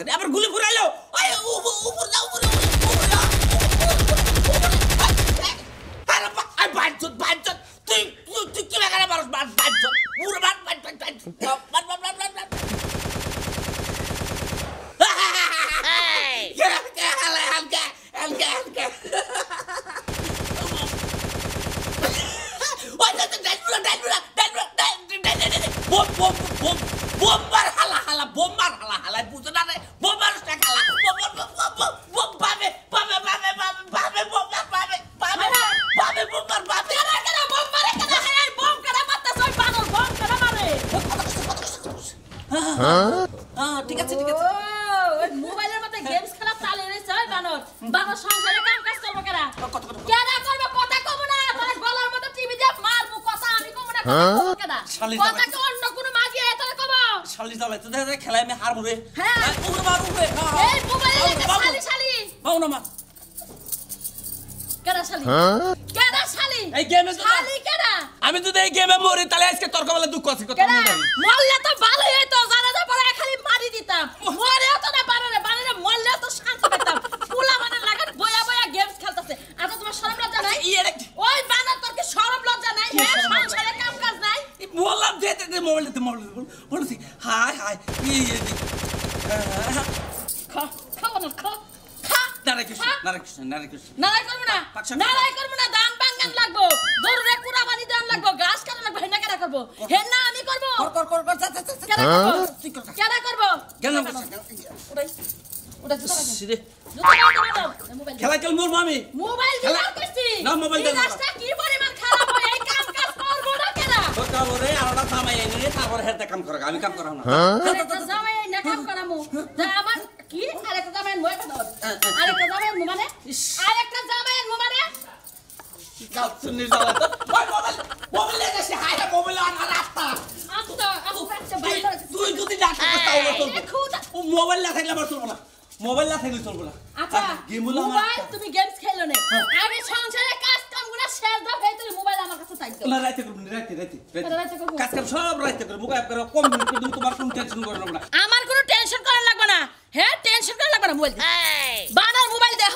আছে আবার গুলি ফুরাইলো ওই উপর দাও উপর আই বাজত তুই কি লাগারে মারস বাজত পুরো বাজ Bombar hala puto na bombar sta hala bom babe ঠিক আছে ওই মোবাইলের মধ্যে গেমস খেলা চালিয়ে রইছে ওই বানর বানর সংসারে কাম কাজ করব কেডা কেডা করবে কথা কব না তোর গলার মধ্যে টিভি দিয়ে মারবো কথা আমি কব না কেডা কথা তো অন্য কোন মাগি এত কব শালি দাও তো দেখে খেলায় আমি হারবো রে হ্যাঁ উপরে মার উপরে এই মোবাইলে শালি বাউ না মা কেডা শালি এই গেমে শালি কেডা আমি যদি এই গেমে মরি তাহলে আজকে তর্ক বলে দুঃখ আছে কথা মরলে তো ভালোই হইতো জানা যা পরে খালি মারি দিতাম মরেও তো না বানারে মরলে তো শান্তি পেতাম পুলা মানে লাগান বয়া গেমস খেলতেছে আচ্ছা তোমার শরম লজ্জা নাই ওই বানার তোর কি শরম লজ্জা নাই হ্যাঁ সংসারে কাম কাজ নাই বললাম দে মোবাইল বলছি হাই খাও না খা নারাই করব না দান বাঙ্গান লাগবো গরুরে কুড়া বানি দান লাগবো গাছ কাটা লাগবো হেনা কেডা করব হেনা আমি করব কর কেডা করব ওটা সিরে খেলা খেল মোর মামি মোবাইল দিলাম কইছি না মোবাইল দে রাস্তা কি পরিমাণ খারাপ হয় এই কাজ করব না কেডা কথা বলে আরটা থামাই এনে তারপর হেতে কাম করা আমি কাম করাম না আরেকটা জামাই না কাম করামু যা আমার কি আরেকটা জামাই মই বাদর আরেকটা জামাই মানে আরেকটা জামাই মানে কাছুনি জালা তো মোবাইল এসে হাইরা মোবাইল আনা রাস্তা তুই যদি ডাক্তার তাহলে চলবে ও মোবাইল না থাকলে আমার চলবে না মোবাইল না থাকলে চলবে না আচ্ছা মোবাইল তুমি গেমস খেলো না আমি সংসারে কাজ কামগুলো শেষ দাও এই তুমি মোবাইল আমার কাছে চাইছো না রাইতে করব রাইতে কাজ কাম সব রাইতে করব মোবাইল করে কম মিনিট তোমার কোনো টেনশন করব না আমার কোনো টেনশন করা লাগবে না হ্যাঁ টেনশন করা লাগবে না মোবাইল বানার মোবাইল দে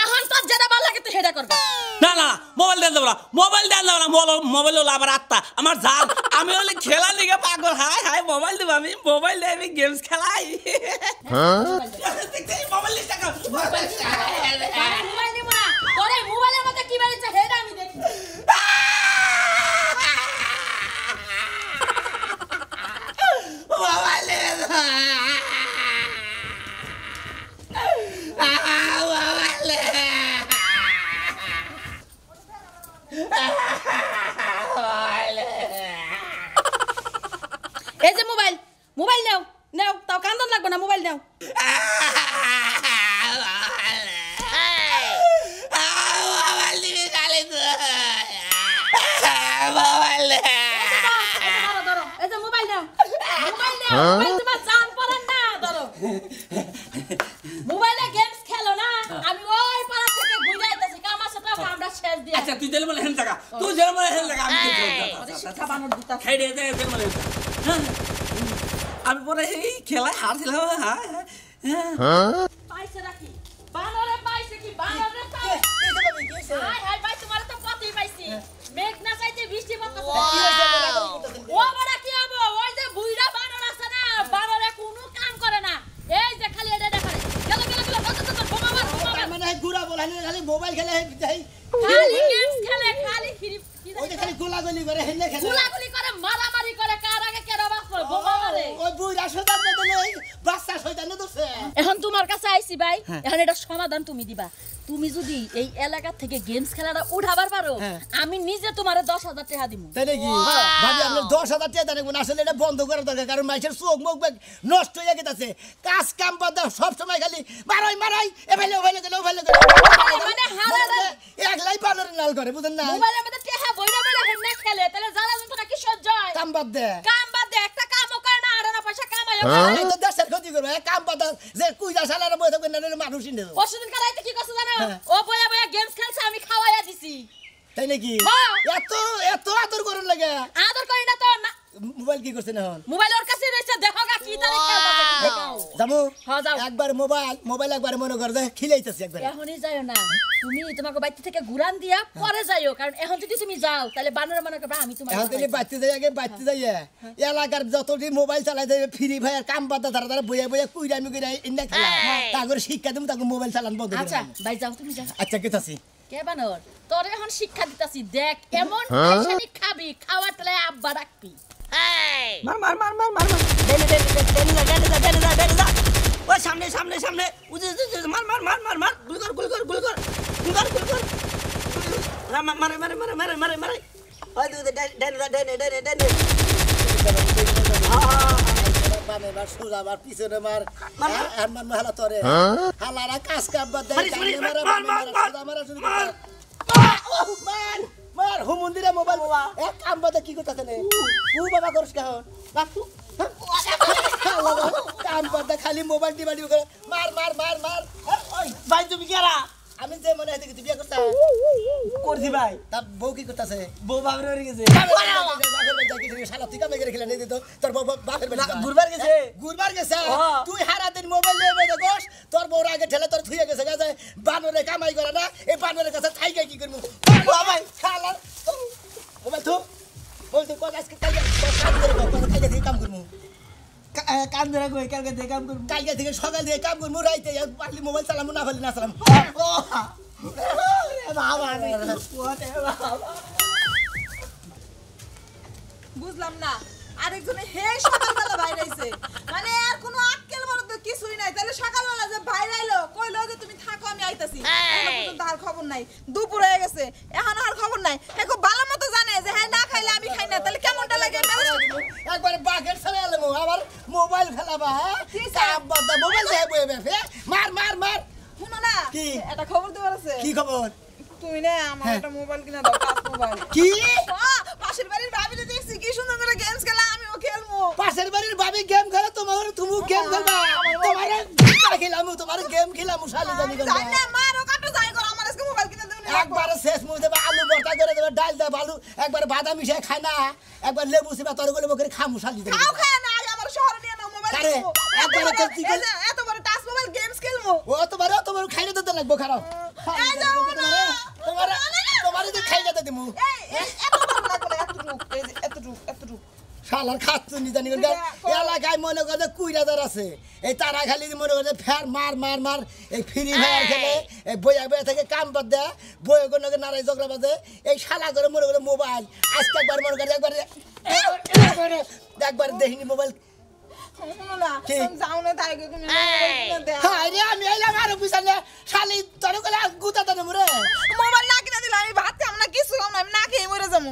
এখন তো যেটা ভালো লাগে তুই সেটা করবা না মোবাইল দেন দাও না মোবাইল হলো আবার আত্মা আমার জাল আমি হলে খেলা লিগে পাগল হাই মোবাইল দেব আমি মোবাইল দিয়ে আমি গেমস খেলাই মোবাইল লিস্ট টাকা মোবাইল দিব না তোরে মোবাইলের মধ্যে কি বাড়িছে হেডা আমি দেখি মোবাইল এই যে মোবাইল নাও তাও কান্দন লাগবে না মোবাইল নাও মোবাইলে গেমস খেলো না আমি ওই পাড়া থেকে ঘুরে আইতাছি কামার সাথে আমরা শেষ দিয়ে আচ্ছা তুই জেল মানে হেন জায়গা আমি শিক্ষা বানর দিতা খাই দিয়ে জেল মানে আমি পরে এই খেলায় হারছিলাম পাইছে নাকি বানরে পাইছে কি বানরে পাইছে হাই ভাই তোমার তো পথই পাইছি মেঘ না চাইতে বৃষ্টি পড়তেছে ও বড় কি হবে ওই যে বুইড়া বানর আছে না বানরে কোনো কাম করে না এই যে খালি এটা দেখা গেল বোমা মানে গুড়া বলানি খালি মোবাইল খেলে খালি গেমস খেলে খালি ওই যে খালি গোলাগুলি করে হেলে খেলে গোলাগুলি করে মারামারি করে কার আগে কেডা বাঁচবে বোমা মারে ওই বুইড়া শয়তান দিলে ওই বাচ্চা শয়তান দছে এখন তোমার কাছে আইছি ভাই এখন এটা সমাধান তুমি দিবা তুমি যদি এই এলাকা থেকে গেমস খেলাটা উঠাবার পারো আমি নিজে তোমারে 10,000 টাকা দিমু তাই নাকি ভাবি আপনি 10,000 টাকা দেন আসলে এটা বন্ধ করা দরকার কারণ মাইশের চোখ মুখ নষ্ট হয়ে গেছে কাজ কাম বাদ সব সময় খালি মারাই এভাইলে মানে হারারে একলাই বানর নাল করে বুঝেন না মোবাইলের মধ্যে টেহা বইরা হেডনে খেলে তাহলে জ্বালা যন্ত্রণা কি সহ্য হয় কাম বাদ দে একটা কামও করে না আর না পয়সা কামায় এই তো দেশের ক্ষতি করবে কাম বাদ যে কুইজা শালার বই থাকবে না মানুষই নেই পরশুদিন কালাইতে কি করছ জানো ও বয়া গেমস খেলছে আমি খাওয়াইয়া দিছি তাই নাকি এত আদর করুন লাগে আদর করি না তো মোবাইল কি করছেন এখন মোবাইল ওর কাছে রইছে দেখো গা কি তারিখ জামু হ্যাঁ, যাও। একবার মোবাইল একবার মনে কর যে খিলাইতেছি একবার এখনই যাইও না তুমি তোমাকে বাড়ি থেকে ঘুরান দিয়া পরে যাইও কারণ এখন যদি তুমি যাও তাহলে বানরে মনে করবে আমি তোমার এখন থেকে বাড়তে যাই আগে বাড়তে যাই এলাকার যতটি মোবাইল চালাই যাবে ফ্রি ফায়ার কাম বাদ তারা তারা বইয়া বইয়া কুইরামি কইরা ইন্না খেলা তারপরে শিক্ষা দেবো তাকে মোবাইল চালান বন্ধ করে আচ্ছা ভাই যাও তুমি যাও আচ্ছা কেতাছি কে বানর তোর এখন শিক্ষা দিতাছি দেখ এমন ফ্যাশনি খাবি খাওয়ার তলে আব্বা রাখবি মার মার মার মার মার দেন ওই সামনে সামনে সামনে উজে মার মার মার মার মার গুলি কর মারে মারে মারে মারে মারে মারে ওই দেন বামে মার সোজা মার পিছনে মার আমার মালা তোরে হালারা কাজ কাম বাদ দেয় মার হুমন্দিরে মোবাইল এক কাম বাদে কি করতেছে নে ও বাবা করছ কেন বাপু কাম বাদে খালি মোবাইল টিপা করে মার মার মার মার ওই ভাই তুমি কেরা আমি যে মনে হয় তুই বিয়ে করছ করছি ভাই তা বউ কি করতেছে বউ বাপরে হয়ে গেছে শালা তুই কামে করে খেলে নেই দিত তোর বউ বাপের বাড়ি ঘুরবার গেছে তুই সারা দিন মোবাইল নিয়ে বসে গোস তোর বউর আগে ঠেলে তোর থুয়ে গেছে গেছে বানরে কামাই করে না এই বানরের কাছে থাইকে কি করবো ভাই শালা মোবাইল থু বলতে কত আজকে কালকে থেকে কাম করবো কাম ধরে কই কালকে দিয়ে কাম করবো কালকে থেকে সকাল থেকে কাম করবো রাইতে পারলি মোবাইল চালামো না পারলি না চালাম বুঝলাম না আরেকজনে হে সকালবেলা বাইরে আইছে মানে আর কোনো আক্কেল মরদ তো কিছুই নাই তাহলে সকালবেলা যে বাইরে আইলো কইলো যে তুমি থাকো আমি আইতাছি এখন পর্যন্ত আর খবর নাই দুপুর হয়ে গেছে এখন আর খবর নাই হে খুব ভালো মতো জানে যে হ্যাঁ না খাইলে আমি খাই না তাহলে কেমনটা লাগে একবার বাঘের ছেলে এলাম আবার মোবাইল ফেলাবা মোবাইল মার মার মার শুনো না কি? একটা খবর দেওয়ার আছে কি খবর তুমি না আমার একটা মোবাইল কিনা দাও টাচ মোবাইল কি পাশের বাড়ির ভাবিরে দেখছি কি সুন্দর করে গেমস খেলা আমিও খেলবো পাশের বাড়ির ভাবি গেম খেলে তোমার তুমি গেম খেলবা তোমার খেলাম তোমার গেম খেলাম শালি জানি জানি না মারো কাটো যাই করো আমার আজকে মোবাইল কিনে দেবে একবার শেষ মুখে দেবে আলু ভর্তা করে দেবে ডাল দেবে আলু একবার বাদাম মিশিয়ে খায় না একবার লেবু সিবা তরগুলো করে খামু শালি জানি খাও খায় না আজ আমার শহরে নিয়ে নাও মোবাইল আরে, একবারে তো কি করে- এত বড় টাচ মোবাইল গেমস খেলবো ও তোমার খাইলে তো লাগবো খারাপ এই যাও না। তোমার যে খাইলে তো দিমু এই এত বড় না করে এতটুক এই যে এতটুক শালার খাচ্ছ নি জানি এলাকায় মনে করে কুইরাদার আছে এই তারা খালি মনে করে ফের মার মার মার এই ফ্রি ফায়ার খেলে এই বইয়া বইয়া থেকে কাম বাদ দেয় বইয়া কোনো নারাই ঝগড়া বাজে এই শালা করে মনে করে মোবাইল আজকে একবার মনে করে একবার দেখিনি মোবাইল শুনো না কি? তুমি যাও না তাই তুমি মোবাইল কিনে দাও হ্যাঁ রে আমি এলাম আরো বুঝালে শালি তোর করে গুতা তো মরে মোবাইল না কিনে দিলে আমি ভাত খাম না কিছু খাম না আমি না খেয়ে মরে যাবো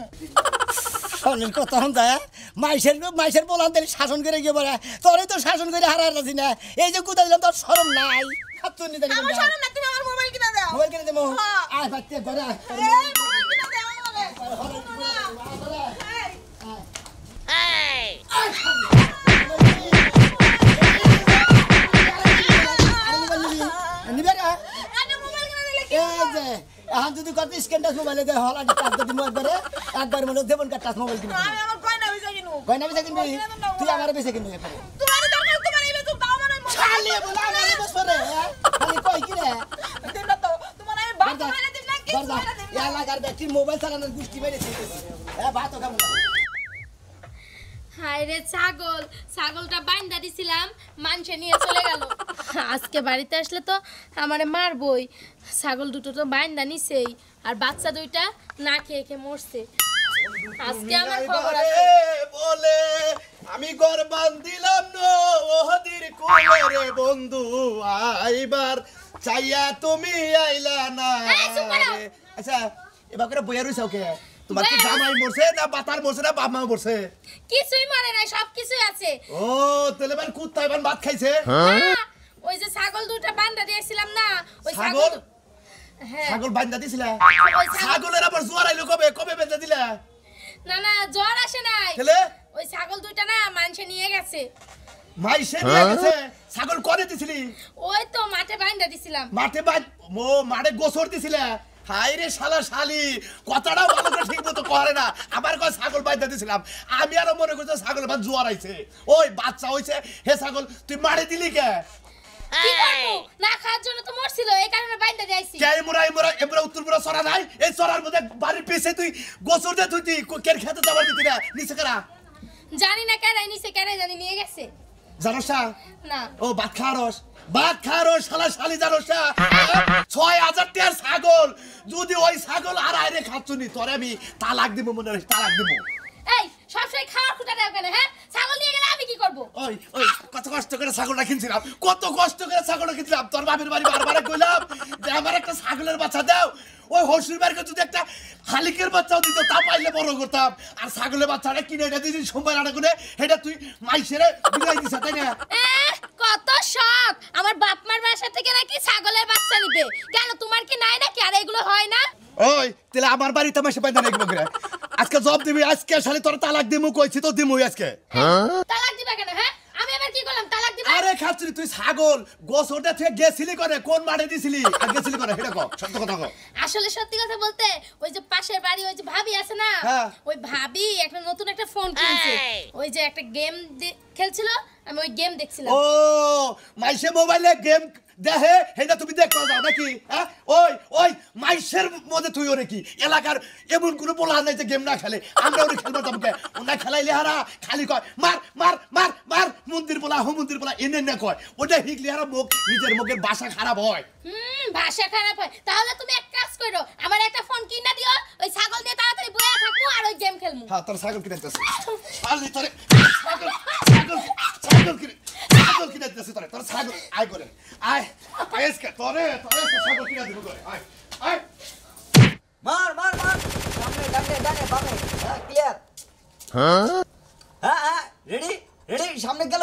শোনেন কত হন যায় মাইসের বলান তাহলে শাসন করে গিয়ে বলে তোরই তো শাসন করে হারার রাজি না এই যে কুতা দিলাম তোর শরম নাই খাচ্ছ নি জানি আমার শোনো না তুমি আমার মোবাইল কিনে দাও মোবাইল কিনে দেবো হ্যাঁ। আয় বাচ্চা ঘরে আয়। এই মোবাইল কিনে দাও আমারে শোনো না এই নিবে না আরে মোবাইল কিনে দিলে কি এই যে এখন যদি কত স্ক্যান টাচ মোবাইলে দেয় হল আগে টাচ দিমু একবার মনে দেবন কার টাচ মোবাইল কিনে আমি আমার কয়না হইছে কিনু কয়না বেচে কিনবি তুই আমার বেচে কিনবি এবারে তোমার দরকার তোমার এই বেতন দাও মানে খালি বলা আমার বছরে খালি কই কি রে দিন না তো তোমার আমি ভাত খাইলে দিন না কি খাইলে দিন না এলাকার ব্যক্তি মোবাইল চালানোর গোষ্ঠী মেরে দিতেছে হ্যাঁ ভাতও খাবো না হায় রে ছাগলটা বাইন্দা দিছিলাম মানুষে নিয়ে চলে গেল আজকে বাড়িতে আসলে তো আমারে মারবই ছাগল দুটো তো বাইন্দা নিছেই আর বাচ্চা দুইটা না খেয়ে খেয়ে মরছে আজকে আমার খবর আছে বলে আমি ঘর বান্ধিলাম নদীর কোলে রে বন্ধু আইবার চাইয়া তুমি আইলা না রে। আচ্ছা এবার করে বইয়া রইছ ওকে তোমার কি জামাই মরছে না বাতার মরছে না বাপ মা মরছে কিছুই মরে নাই সব কিছুই আছে ও তাহলে এবার কুত্তা এবার ভাত খাইছে না, ওই যে ছাগল দুটো বান্ধা দিয়েছিলাম না ওই ছাগল? হ্যাঁ ছাগল বান্ধা দিছিলা ওই ছাগল- ছাগলের আবার জোয়ার আইলো কবে বেঁধে দিলা না জ্বর আসে নাই তাহলে ওই ছাগল দুইটা না মানুষে নিয়ে গেছে মাইসে নিয়ে গেছে ছাগল করে দিছিলি ওই তো মাঠে বান্ধা দিছিলাম মাঠে মাঠে গোসর দিছিলে হাই রে শালা শালি কথাটাও ভালো করে ঠিক মতো করে না আমার কয় ছাগল বাইতে দিছিলাম আমি আরো মনে করছি ছাগল ভাত জোয়ার আইছে ওই বাচ্চা হইছে হে ছাগল তুই মারি দিলি কে কি করবো না খাওয়ার জন্য তো মরছিল এই কারণে বাইন্দা দিয়েছি কে এমরা উত্তরপুরা সরা নাই এই সরার মধ্যে বাড়ির পিছে তুই গোসর দে তুই কেন খেতে যাবার দিতি না নিচে করা জানি না কেরাই নিছে কেরাই জানি নিয়ে গেছে জানোস না ও ভাত খারস শালা শালি জানোস ৬,০০০ টাকার ছাগল যদি ওই ছাগল আর আইরে খাচ্ছনি তোরে আমি তালাক দিব মনে হয় তালাক দিব এই সবসময় খাওয়ার খুঁটা দেও কেন হ্যাঁ ছাগল নিয়ে গেলে আমি কি করব ওই কত কষ্ট করে ছাগলটা কিনছিলাম তোর বাপের বাড়ি বারবার কইলাম যে আমার একটা ছাগলের বাচ্চা দাও ওই হসুর বাড়িকে যদি একটা হালিকের বাচ্চাও দিত তা পাইলে বড় করতাম আর ছাগলের বাচ্চাটা কিনে এটা দিদি সোমবার আটা করে এটা তুই মাইসেরে বিলাই দিছ তাই না কত শখ আমার বাপ মার বাসা থেকে নাকি ছাগলের বাচ্চা নিবে কেন তোমার কি নাই নাকি আর এগুলো হয় না ওই তাহলে আমার বাড়িতে মাসে পাইতা নাকি বকরে আজকে জব দিবি আজকে শালি তোর তালাক দিমু কইছি তো দিমু আজকে তালাক দিবা কেন হ্যাঁ আমি আবার কি করলাম তালাক দিবা আরে খাচ্ছিস তুই ছাগল গোসরটা থেকে গেছিলি করে কোন মাঠে দিছিলি আর গেছিলি করে এটা কও সত্য কথা কও আসলে সত্যি কথা বলতে ওই যে পাশের বাড়ি ওই যে ভাবি আছে না ওই ভাবি একটা নতুন একটা ফোন কিনছে ওই যে একটা গেম খেলছিল আমি ওই গেম দেখছিলাম ও মাইসে মোবাইলে গেম দেহে হেটা তুমি দেখতে যাও নাকি হ্যাঁ ওই মাইসের মধ্যে তুই ওরে কি এলাকার এমন কোনো পোলা নাই যে গেম না খেলে আমরা ওরে খেলবো তোমাকে ওনা খেলাইলে হারা খালি কয় মার মার মার মার মন্দির পোলা মন্দির পোলা এনে না কয় ওটা হিগলি হারা মুখ নিজের মুখের ভাষা খারাপ হয় ভাষা খারাপ হয় তাহলে তুমি এক কাজ করো আমার একটা ফোন কিনা দিও ওই ছাগল নিয়ে তাড়াতাড়ি বইয়া থাকবো আর ওই গেম খেলবো হ্যাঁ তোর ছাগল কিনে দিতেছে শালি তোরে ছাগল কিনে দিতেছে তোর ছাগল আয় করে আয় আজকে তোরে ছাগল কিনে দিব করে আয় মার সামনে ডানে বামে ক্লিয়ার হ্যাঁ রেডি সামনে গেল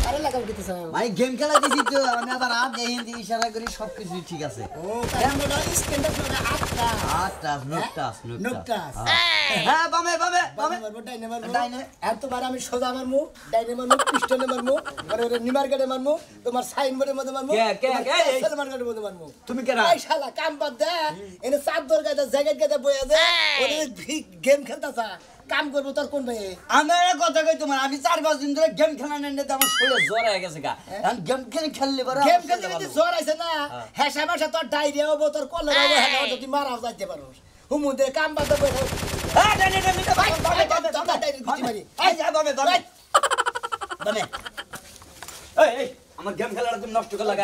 আরে লাগাও দিতেছ ভাই গেম খেলা দিছি তো আমি আবার আর হিন্দি ইশারা করি সবকিছু ঠিক আছে ও ক্যামেরা স্ট্যান্ড আপ আটটা নুকটা হ্যাঁ বামে মারবো ডাইনে আর তোমার আমি সোজা মারমু ডাইনে মারমু পিস্টনে মারমু আর ওরে নিমার গাড়ে মারমু তোমার সাইন বোর্ডের মধ্যে মারমু কে সালমান গাড়ের মধ্যে মারমু তুমি কেরা এই শালা কাম বাদ দে এনে চাদর গাদা জায়গা গাদা বইয়া দে ওরে গেম খেলতাছা কাম করবো তোর কোন ভাই আমার কথা কই তোমার আমি 4-5 দিন ধরে গেম খেলা নেন না আমার শরীরে জ্বর হয়ে গেছে গা আমি গেম খেললে বড় গেম খেলতে যদি জ্বর আইছে না হেসা ভাষা তোর ডায়রিয়া হবে তোর কলেরা হবে হেসা যদি মারাও যাইতে পারোস হুমুদে কাম বাদ দে হ্যাঁ ডানে ভাই এই যা বামে এই আমার গেম খেলাটা তুমি নষ্ট করে লাগা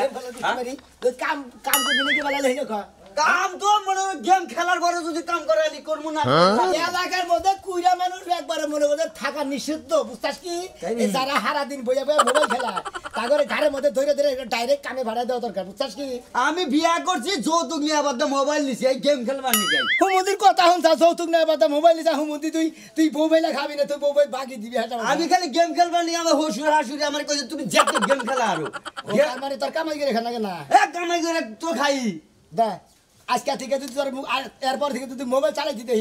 কাম করবি নাকি বলা লেগে কর কাম তো মনে গেম খেলার পরে যদি কাম করে আমি করব না এলাকার মধ্যে কুইরা মানুষ একবারে মনে করে থাকা নিষিদ্ধ বুঝতাস কি যারা সারা দিন বইয়া মোবাইল খেলা তাগরে ঘরের মধ্যে ধরে ডাইরেক্ট কামে ভাড়া দেওয়া দরকার বুঝতাস কি আমি বিয়া করছি যৌতুক নিয়ে আবার মোবাইল নিছি এই গেম খেলবার নি যাই হুমুদির কথা শুনছা যৌতুক নিয়ে আবার মোবাইল নিছা হুমুদি তুই মোবাইলে খাবি না তুই মোবাইল বাকি দিবি আমি খালি গেম খেলবার নি আমার হসুর হাসুরি আমার কইছে তুমি যেত গেম খেলা আরো মানে তোর কামাই করে খানা কেনা কামাই করে তো খাই দা আজকে থেকে তুই তোর এরপর থেকে তুই মোবাইল চালাই দিতে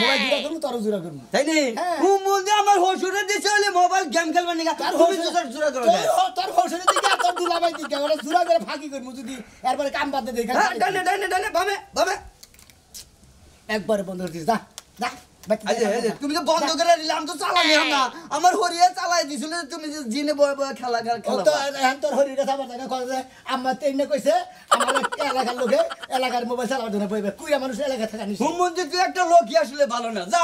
মোবাইল জুড়া করবো তোর জুড়া করবো তাই নি হুমুদি আমার হসুরে দিছে হলে মোবাইল গেম খেলবার নি তুমি তোর জুড়া করো তোর হসুরে দিকে তোর দুলাভাই দিকে ওরা জুড়া করে ফাঁকি করবো যদি এরপরে কাম বাদ দে দেখা ডানে বামে একবারে বন্ধ করে দিস দা তুমি তো বন্ধ করে দিলে আমি তো চালাই না আমার হরিয়ে চালাই দিছিল তুমি যে জিনে বয় খেলা তোর হরির কথা আমার দেখা কথা আমার তেইনে কইছে আমার এলাকার লোকে এলাকার মোবাইল চালাবার জন্য বইবে কুইরা মানুষ এলাকা থাকা নিছে হুমন্দি তুই একটা লোকই আসলে ভালো না যা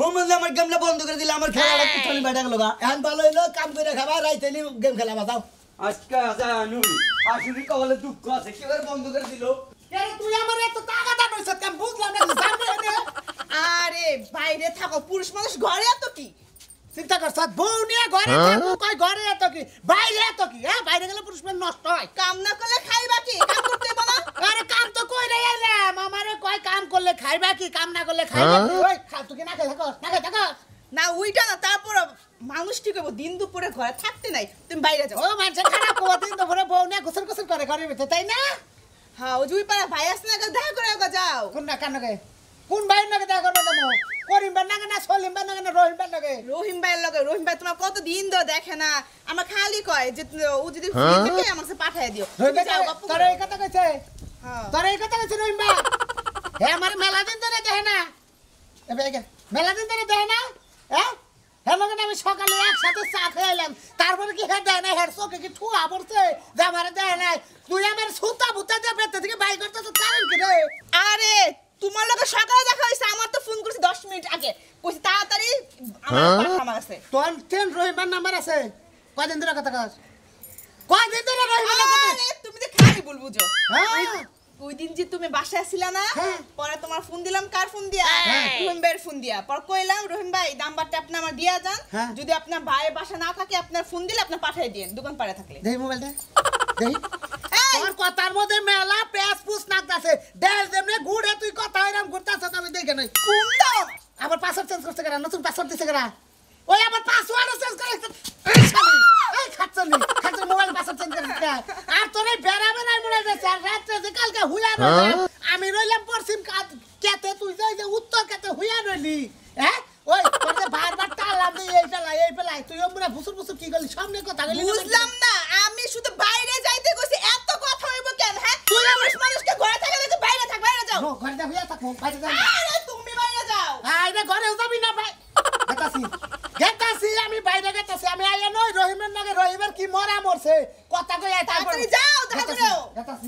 হুমন্দি আমার গেমটা বন্ধ করে দিলে আমার খেলাটা পিছনে বেড়ে গেল গা এখন ভালো হইলো কাম করে খাবা রাইতেলি গেম খেলাবা যাও আজকে জানু আসুরি কবলে দুঃখ আছে কিভাবে বন্ধ করে দিল তুই আমার এত টাকাটা নইছ কেন বুঝলাম না জানবে আরে বাইরে থাকো পুরুষ মানুষ ঘরে এত কি চিন্তা করছ বউ নিয়ে ঘরে থাকো কই ঘরে এত কি বাইরে এত কি হ্যাঁ বাইরে গেলে পুরুষ মানুষ নষ্ট হয় কাম না করলে খাইবা কি কাম করতে বলো আরে কাম তো কই রে এলাম আমারে কয় কাম করলে খাইবা কি কাম না করলে খাইবা কি ওই খা তুই না খাই থাকো না ওইটা না তারপর মানুষ ঠিক হবো দিন দুপুরে ঘরে থাকতে নাই তুমি বাইরে যাও ও মানুষ খারাপ কো দিন দুপুরে বউ নিয়ে গোসল করে ঘরের ভিতরে তাই না হ্যাঁ ওই জুই পাড়া ভাই আসছে না দেখা করে যাও কোন না কান কে কোন ভাইয়ের নাকি দেখা করবে তুমি করিম ভাই নাকি না সলিম ভাই নাকি না রহিম ভাই নাকি রহিম ভাইয়ের লগে রহিম ভাই তোমার কত দিন ধরে দেখে না আমার খালি কয় যে ও যদি ফ্রি থাকে আমার কাছে পাঠিয়ে দিও তুমি যাও গপ্প তোর করো। এই কথা কইছে হ্যাঁ। তোর এই কথা কইছে রহিম ভাই হে আমার মেলা দিন ধরে দেখে না মেলা দিন ধরে দেখে না হ্যাঁ হ্যাঁ লগে আমি সকালে একসাথে চা খাইলাম তারপরে কি হে দেয় না হের চোখে কি ঠুয়া পড়ছে যে আমার দেয় না তুই আমার সুতা বুতা দিয়ে বেতে থেকে বাই করতে তো কারণ কি রে আরে তোমার লগে সকালে দেখা হইছে আমার তো ফোন করছি 10 মিনিট আগে কইছি তাড়াতাড়ি আমার পাঠা আমার আছে তোর ট্রেন রহিমার নাম্বার আছে কয়দিন ধরে কথা কস কয়দিন ধরে রহিমার আরে তুমি তো খালি ভুল বুঝো হ্যাঁ ওই দিন যে তুমি বাসায় ছিলা না হ্যাঁ। পরে তোমার ফোন দিলাম কার ফোন দিয়া রহিম ভাইয়ের ফোন দিয়া পর কইলাম রহিম ভাই নাম্বারটা আপনি আমার দিয়া যান হ্যাঁ। যদি আপনার ভাই বাসা না থাকে আপনার ফোন দিলে আপনি পাঠিয়ে দিন দোকান পাড়ে থাকলে দেই মোবাইলটা দেই এই! তোর কথার মধ্যে মেলা পেস পুস নাকতাছে দেল যেমনে ঘুরে তুই কথা হইরাম ঘুরতাছ আমি দেখে নাই কোন দাও আবার পাসওয়ার্ড চেঞ্জ করতে গেরা নতুন পাসওয়ার্ড দিতে গেরা ওই আবার পাসওয়ার্ড চেঞ্জ করে এই শালি এই খাচ্ছনি মোবাইল পাসওয়ার্ড চেঞ্জ করে দিতে আর তোরে বেরাবে নাই মনে হচ্ছে আর রাতে যে কালকে হুইয়া রইলাম আমি রইলাম পশ্চিম কাত কেতে তুই যে উত্তর কেতে হুইয়া রইলি হ্যাঁ ওই তোরে বারবার টালাম দে এই পেলাই তুই ওমরা ফুসুর ফুসুর কি করলি সামনে কথা বলি বুঝলাম না আমি শুধু বাইরে যাইতে কইছি এত কথা হইব কেন হ্যাঁ তুই মানুষকে ঘরে থাকলে তো বাইরে থাক বাইরে যাও নো ঘরে হুইয়া থাকো বাইরে যা আরে তুমি বাইরে যাও আইরে ঘরে যাবি না ভাই গেতাছি আমি বাইরে গেতাছি আমি আইয়া নই রহিমের নাগে রহিমের কি মরা মরছে কথা কই আই তারপর তাড়াতাড়ি যাও দেখা করো গেতাছি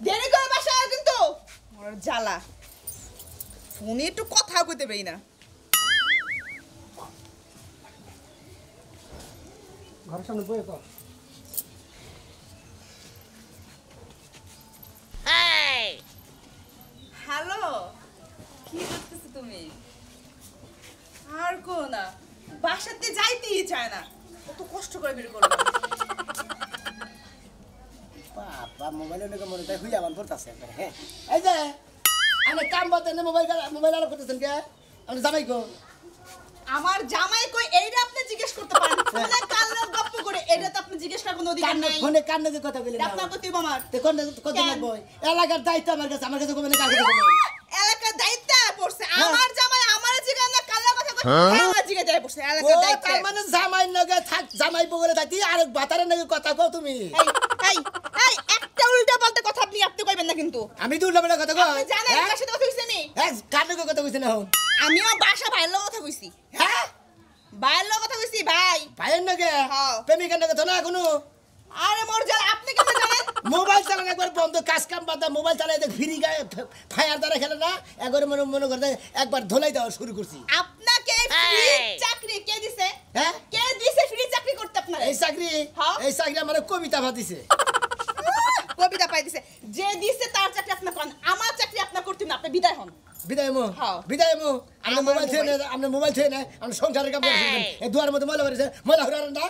দেরি করে বাসায় আও কিন্তু ওর জ্বালা ফোনে একটু কথা কইতে পাই না ঘরের সামনে বই কর হ্যালো কি করতেছ তুমি আর কো না বাসাতে যাইতেই চায় না কত কষ্ট করে বের করলাম বাবা মোবাইলে নাকি মনে তাই হুইয়া বান পড়তাছে হ্যাঁ এই যে আমি কাম বাদে মোবাইল আর করতেছেন কে আমি জামাই কো আমার জামাই কই এইটা আপনি জিজ্ঞেস করতে পারেন ফোনে কালরে গপ্প করে এটা তো আপনি জিজ্ঞেস করার কোনো অধিকার নাই কান্নে যে কথা বলি না আপনার কত আমার তে কোন কত কেন? লাগবো এলাকার দায়িত্ব আমার কাছে কোনে কাকে দেবো এলাকার দায়িত্ব পড়ছে আমার জামাই আমার জিজ্ঞাসা না কালরে কথা কই আমার জিজ্ঞাসা দেয় পড়ছে ও এলাকার দায়িত্ব তার মানে জামাই নগে থাক জামাই বগলে থাকি আর বাতারের নগে কথা কও তুমি এই এই একটা উল্টা পাল্টা কথা আপনি কইবেন না কিন্তু আমি তো উল্টা কথা কই আপনি জানেন কার সাথে কথা কইছি আমি কার নগে কথা কইছ না হন আমিও বাসা ভাইয়ের লগে কথা কইছি হ্যাঁ ভাইয়ের লগে কথা কইছি ভাই ভাইয়ের নগে হ্যাঁ। প্রেমিকার নগে তো না কোনো আরে মোর জাল আপনি কেমন জানেন মোবাইল চালানো একবার বন্ধ কাজ কাম বাদ দাও, মোবাইল চালাই দেখ ফ্রি গায়ে ফায়ার দ্বারা খেলে না একবার মনে করতে একবার ধোলাই দেওয়া শুরু করছি আপনাকে ফ্রি চাকরি কে দিছে হ্যাঁ কে দিছে ফ্রি চাকরি করতে আপনারা এই চাকরি হ্যাঁ। এই চাকরি আমার কবিতা ভাতিছে কবিতা পাই দিছে যে দিছে তার চাকরি আপনি কোন আমার চাকরি আপনি করতে না আপনি বিদায় হন বিদায় মো হ্যাঁ। বিদায় মো আমরা আমার মোবাইল থেকে আমরা মোবাইল থেকে না আমরা সংসারের কাম করছি এই দুয়ার মধ্যে ময়লা করেছে ময়লা হরার না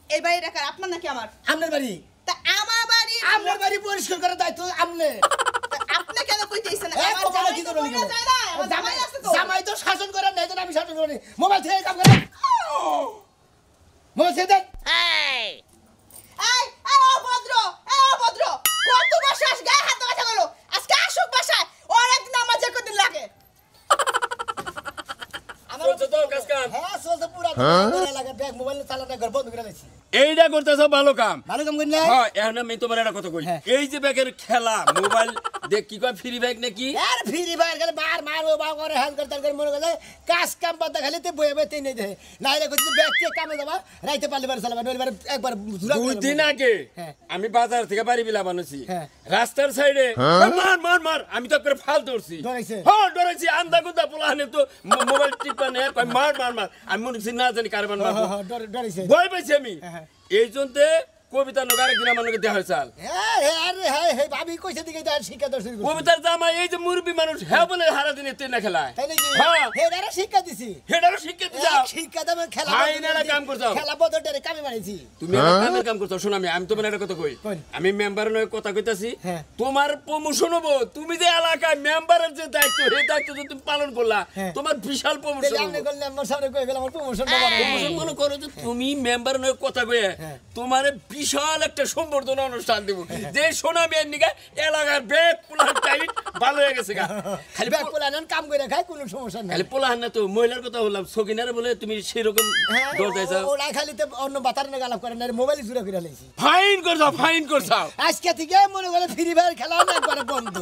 এই বাড়ি রাখার আপনার নাকি আমার আপনার বাড়ি তা আমার বাড়ি আপনার বাড়ি পরিষ্কার করার দায়িত্ব আপনি তা আপনি কেন কইতেছেন এক আমার কপালে জামাই কি তো করবো কইরা যায় না আমার জামাই আছে তো জামাই তো শাসন করার নাই তো আমি শাসন করি মোবাইল থেকে কাম করে মোবাইল থেকে দেন এই অভদ্র কত বছর গায়ে হাত কথা বলো আজকে আসুক বাসায় ওর একদিন আমার যে কদিন লাগে চলছে তো কাজ কাম হ্যাঁ চলছে পুরা লাগে ব্যাগ মোবাইল চালানো ঘর বন্ধ করে দিয়েছি এইটা করতেছ ভালো কাম ভালো কাম করি না হ্যাঁ এখন আমি তোমার একটা কথা কই হ্যাঁ। এই যে ব্যাগের খেলা মোবাইল দেখ কি কয় ফ্রি ব্যাগ নাকি यार फ्री फायर गले बाहर मारो बाग और हैंग करता कर मन गले कास काम पता खाली ते बोए बते नहीं दे ना रे कुछ बैग के काम दबा राइते पाले बार साला बार एक बार धुरा দুই দিন আগে হ্যাঁ। আমি বাজার থেকে বাড়ি বিলা বানাইছি হ্যাঁ। রাস্তার সাইডে মার আমি তো করে ফাল ধরছি ডরাইছে? হ্যাঁ ডরাইছি আন্দা গুন্দা পোলাহানে তো মোবাইল টিপা নে কই মার আমি মনে করছি না জানি কারবান মারবো हां डर से ভয় পাইছি আমি হ্যাঁ। এই জন্যে কবিতা নগারে দিনা মানুষকে দেওয়া হয়েছে अरे हाय हे भाभी কইছে দিকে দার শিক্ষা দর্শন করছি কবিতার জামা এই যে মুরবি মানুষ হ্যাঁ বলে হারা দিনে তেনা খেলায় তাই নাকি হ্যাঁ হে দারা শিক্ষা দিছি হেডারও শিক্ষা দিছাও শিক্ষা দামে খেলা হাই নালা কাম করছাও। খেলা বদলটারে কামে বানাইছি তুমি একটা কামের কাম করছো শোনো আমি তোমার একটা কথা কই কোন? আমি মেম্বারের নয় কথা কইতাছি হ্যাঁ। তোমার প্রমোশন হবো তুমি যে এলাকায় মেম্বারের যে দায়িত্ব সেই দায়িত্ব যদি তুমি পালন করলা হ্যাঁ। তোমার বিশাল প্রমোশন তাহলে আপনি করলে আমার সামনে কই গেল আমার প্রমোশন প্রমোশন মনে করো যে তুমি মেম্বার নয় কথা কয়ে হ্যাঁ। তোমার বিশাল একটা সম্বর্ধনা অনুষ্ঠান দেব যে সোনা মেয়ের নিকা এলাকার ব্যাগ পুলার টাইট ভালো হয়ে গেছে গা খালি ব্যাগ পোলান কাম করে খায় কোনো সমস্যা নাই খালি পোলাহান না তো মহিলার কথা বললাম সকিনারে বলে তুমি সেরকম দৌড় যাইছো ওরা খালি তো অন্য বাতার না গালাপ করে না মোবাইল জুড়ে ফিরে লাইছি ফাইন করছাও আজকে থেকে মনে করে ফ্রি ফায়ার খেলা না একবারে বন্ধ